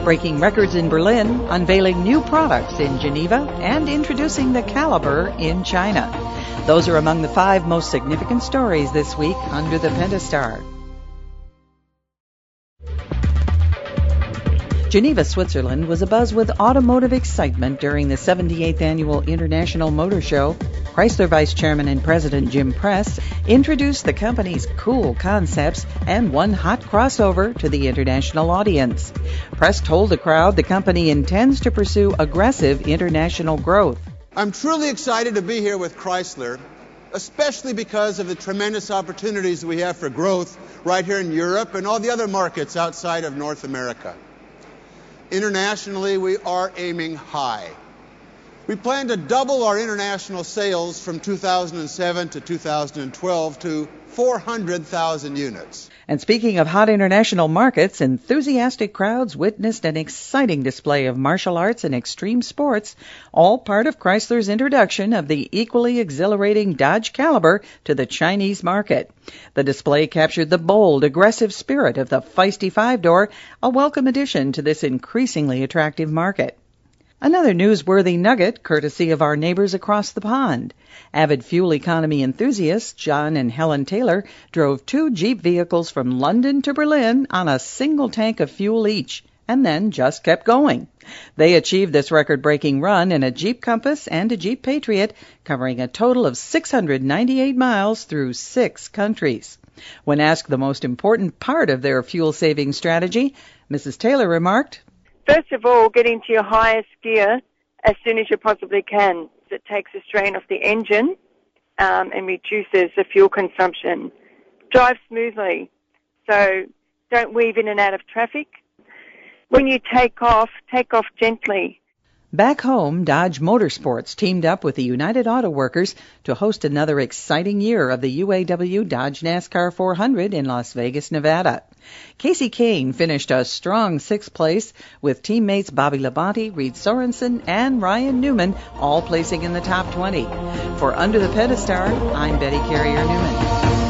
breaking records in Berlin, unveiling new products in Geneva, and introducing the Caliber in China. Those are among the 5 most significant stories this week under the Pentastar. Geneva, Switzerland was abuzz with automotive excitement during the 78th Annual International Motor Show. Chrysler Vice Chairman and President Jim Press introduced the company's cool concepts and one hot crossover to the international audience. Press told the crowd the company intends to pursue aggressive international growth. I'm truly excited to be here with Chrysler, especially because of the tremendous opportunities we have for growth right here in Europe and all the other markets outside of North America. Internationally, we are aiming high. We plan to double our international sales from 2007 to 2012 to 400,000 units. And speaking of hot international markets, enthusiastic crowds witnessed an exciting display of martial arts and extreme sports, all part of Chrysler's introduction of the equally exhilarating Dodge Caliber to the Chinese market. The display captured the bold, aggressive spirit of the feisty 5-door, a welcome addition to this increasingly attractive market. Another newsworthy nugget, courtesy of our neighbors across the pond. Avid fuel economy enthusiasts John and Helen Taylor drove 2 Jeep vehicles from London to Berlin on a single tank of fuel each, and then just kept going. They achieved this record-breaking run in a Jeep Compass and a Jeep Patriot, covering a total of 698 miles through 6 countries. When asked the most important part of their fuel-saving strategy, Mrs. Taylor remarked, "First of all, get into your highest gear as soon as you possibly can. It takes the strain off the engine and reduces the fuel consumption. Drive smoothly, so don't weave in and out of traffic. When you take off gently." Back home, Dodge Motorsports teamed up with the United Auto Workers to host another exciting year of the UAW-Dodge NASCAR 400 in Las Vegas, Nevada. Casey Kane finished a strong 6th place, with teammates Bobby Labonte, Reed Sorensen, and Ryan Newman all placing in the top 20. For Under the Pentastar, I'm Betty Carrier-Newman.